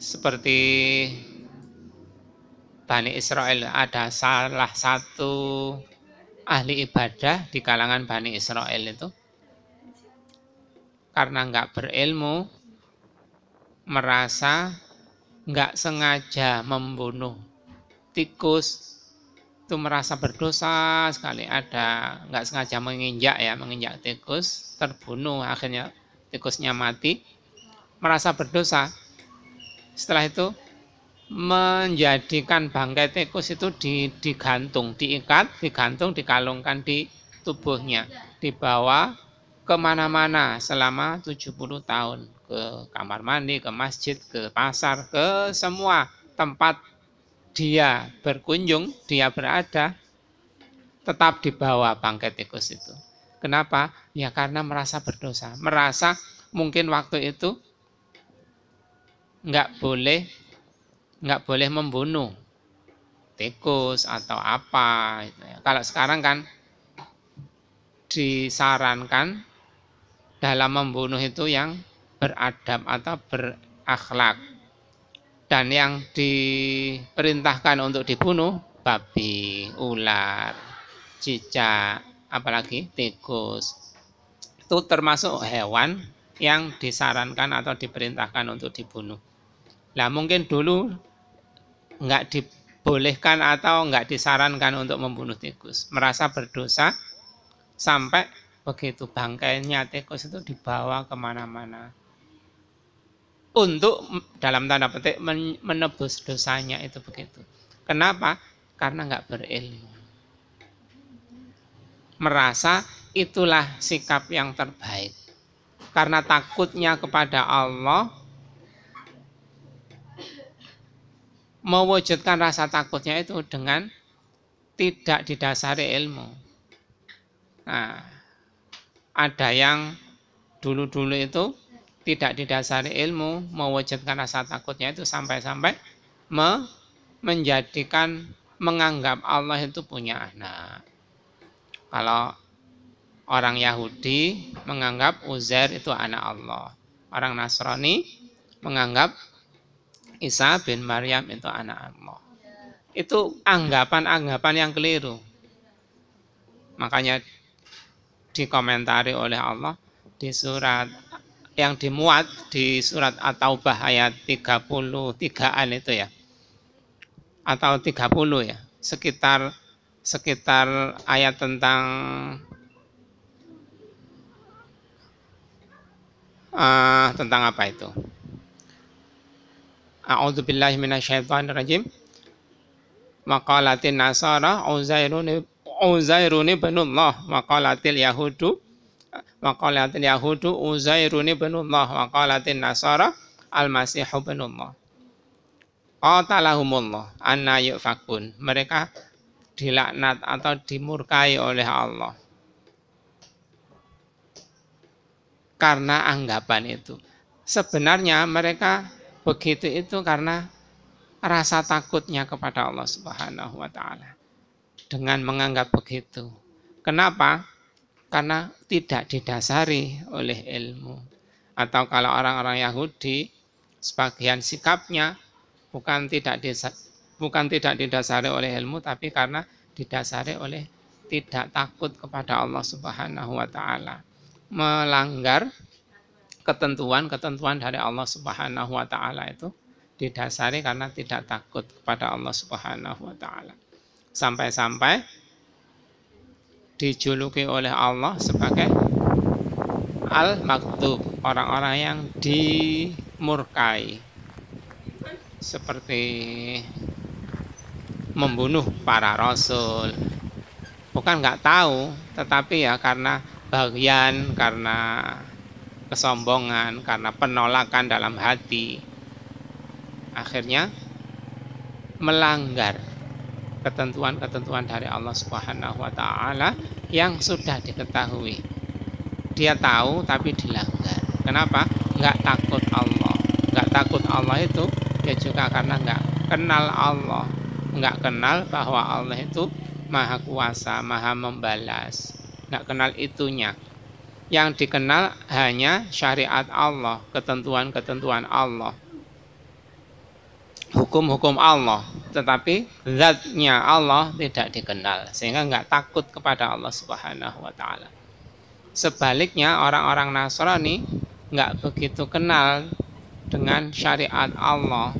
Seperti Bani Israel, ada salah satu ahli ibadah di kalangan Bani Israel itu, karena nggak berilmu, merasa nggak sengaja membunuh tikus, itu merasa berdosa sekali. Ada nggak sengaja menginjak tikus, terbunuh, akhirnya tikusnya mati, merasa berdosa. Setelah itu menjadikan bangkai tikus itu digantung, digantung, dikalungkan di tubuhnya, dibawa kemana-mana selama 70 tahun, ke kamar mandi, ke masjid, ke pasar, ke semua tempat dia berkunjung, dia berada, tetap dibawa bangkai tikus itu. Kenapa? Ya karena merasa berdosa, merasa mungkin waktu itu nggak boleh membunuh tikus atau apa. Kalau sekarang kan disarankan dalam membunuh itu yang beradab atau berakhlak. Dan yang diperintahkan untuk dibunuh babi, ular, cicak, apalagi tikus. Itu termasuk hewan yang disarankan atau diperintahkan untuk dibunuh. Nah mungkin dulu nggak dibolehkan atau nggak disarankan untuk membunuh tikus. Merasa berdosa sampai begitu bangkainya tikus itu dibawa kemana-mana. Untuk dalam tanda petik menebus dosanya itu begitu. Kenapa? Karena nggak berilmu. Merasa itulah sikap yang terbaik. Karena takutnya kepada Allah, mewujudkan rasa takutnya itu dengan tidak didasari ilmu. Nah, ada yang dulu-dulu itu tidak didasari ilmu, mewujudkan rasa takutnya itu sampai-sampai menganggap Allah itu punya anak. Kalau orang Yahudi menganggap Uzair itu anak Allah. Orang Nasrani menganggap Isa bin Maryam itu anak Allah. Itu anggapan-anggapan yang keliru. Makanya dikomentari oleh Allah di surat yang dimuat di surat At-Taubah ayat 33-an itu ya. Atau 30 ya. Sekitar ayat tentang apa itu? A'udzubillahi minasyaitonirrajim. Maqalatin nasara Uzairun ibnullah Maqalatil yahudu Uzairun ibnullah Maqalatin nasara al-masihu ibnullah. Qatalahumullah anna yufakun. Mereka dilaknat atau dimurkai oleh Allah karena anggapan itu. Sebenarnya mereka begitu itu karena rasa takutnya kepada Allah Subhanahu wa ta'ala. Dengan menganggap begitu. Kenapa? Karena tidak didasari oleh ilmu. Atau kalau orang-orang Yahudi, sebagian sikapnya bukan tidak didasari oleh ilmu, tapi karena didasari oleh tidak takut kepada Allah Subhanahu wa ta'ala. Melanggar ketentuan dari Allah Subhanahu wa ta'ala itu didasari karena tidak takut kepada Allah Subhanahu wa ta'ala. Sampai-sampai dijuluki oleh Allah sebagai al-maktub, orang-orang yang dimurkai, seperti membunuh para rasul. Bukan nggak tahu, tetapi ya karena bagian, karena kesombongan, karena penolakan dalam hati, akhirnya melanggar ketentuan-ketentuan dari Allah Subhanahu wa ta'ala yang sudah diketahui. Dia tahu tapi dilanggar. Kenapa? Nggak takut Allah. Nggak takut Allah itu ya juga karena nggak kenal Allah. Nggak kenal bahwa Allah itu maha kuasa, maha membalas. Nggak kenal itunya. Yang dikenal hanya syariat Allah, ketentuan-ketentuan Allah. hukum-hukum Allah, tetapi zatnya Allah tidak dikenal, sehingga nggak takut kepada Allah Subhanahu wa Ta'ala. Sebaliknya, orang-orang Nasrani nggak begitu kenal dengan syariat Allah,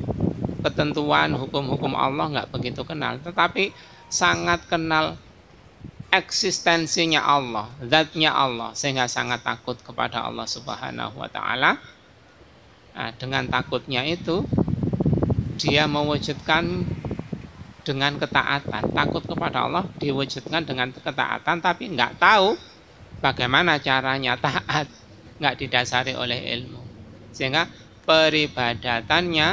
ketentuan hukum-hukum Allah nggak begitu kenal, tetapi sangat kenal eksistensinya Allah, zatnya Allah, sehingga sangat takut kepada Allah Subhanahu wa Ta'ala. Nah, dengan takutnya itu dia mewujudkan dengan ketaatan. Takut kepada Allah diwujudkan dengan ketaatan, tapi nggak tahu bagaimana caranya taat, nggak didasari oleh ilmu, sehingga peribadatannya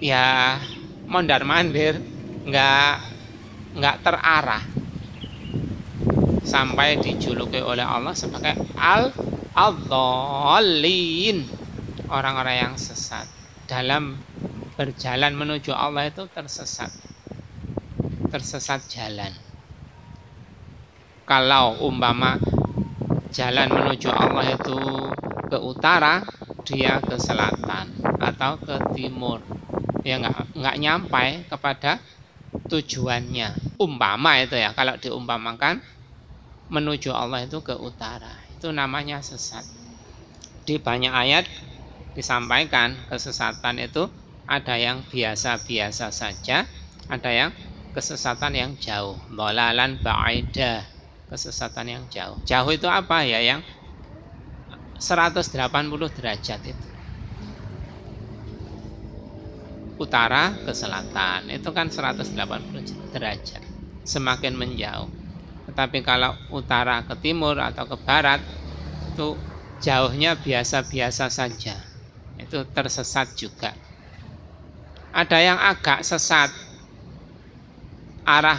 ya mondar mandir, nggak terarah, sampai dijuluki oleh Allah sebagai al-dhalin, orang-orang yang sesat. Dalam berjalan menuju Allah itu tersesat jalan. Kalau umpama jalan menuju Allah itu ke utara, dia ke selatan atau ke timur, ya nggak nyampai kepada tujuannya. Umpama itu ya, kalau diumpamakan menuju Allah itu ke utara, itu namanya sesat. Di banyak ayat disampaikan kesesatan itu ada yang biasa-biasa saja, ada yang kesesatan yang jauh, dhalalan ba'ida, kesesatan yang jauh. Jauh itu apa ya? Yang 180 derajat itu. Utara ke selatan, itu kan 180 derajat, semakin menjauh. Tetapi kalau utara ke timur atau ke barat, itu jauhnya biasa-biasa saja, itu tersesat juga. Ada yang agak sesat, arah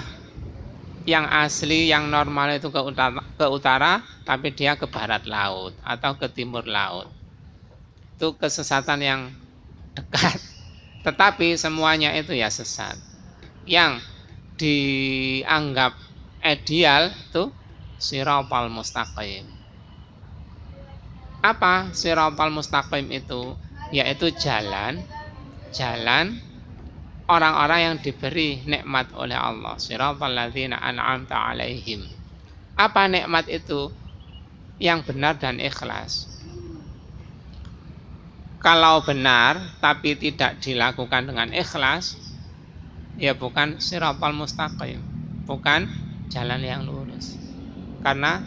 yang asli, yang normal itu ke utara, tapi dia ke barat laut atau ke timur laut. Itu kesesatan yang dekat, tetapi semuanya itu ya sesat. Yang dianggap ideal itu siratal mustaqim. Apa siratal mustaqim itu? Yaitu jalan orang-orang yang diberi nikmat oleh Allah. Siratal ladzina an'amta alaihim. Apa nikmat itu? Yang benar dan ikhlas. Kalau benar tapi tidak dilakukan dengan ikhlas, ya bukan siratal mustaqim, bukan jalan yang lurus. Karena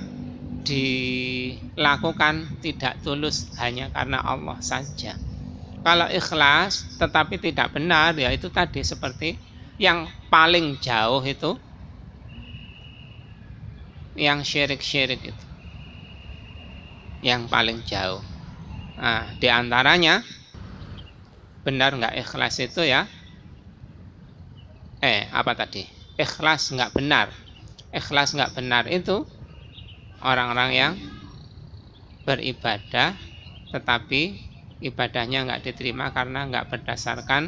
dilakukan tidak tulus hanya karena Allah saja. Kalau ikhlas tetapi tidak benar, ya itu tadi seperti yang paling jauh itu, yang syirik-syirik itu, yang paling jauh. Nah, diantaranya benar nggak ikhlas itu ya, apa tadi? Ikhlas nggak benar. Ikhlas nggak benar itu orang-orang yang beribadah tetapi ibadahnya nggak diterima karena nggak berdasarkan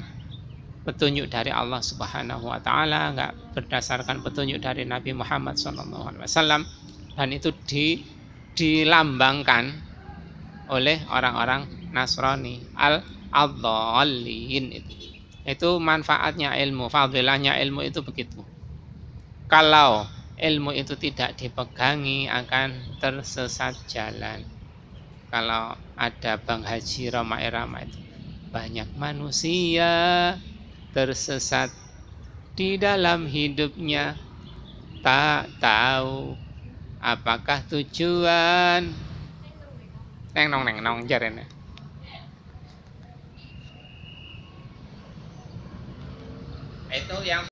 petunjuk dari Allah Subhanahu wa Ta'ala, nggak berdasarkan petunjuk dari Nabi Muhammad SAW, dan itu dilambangkan oleh orang-orang Nasrani, al-dhalin. Itu manfaatnya ilmu, fadilahnya ilmu itu begitu. Kalau ilmu itu tidak dipegangi akan tersesat jalan. Kalau ada Bang Haji Roma Irama itu, banyak manusia tersesat di dalam hidupnya, tak tahu apakah tujuan. Neng nong jarene. Itu yang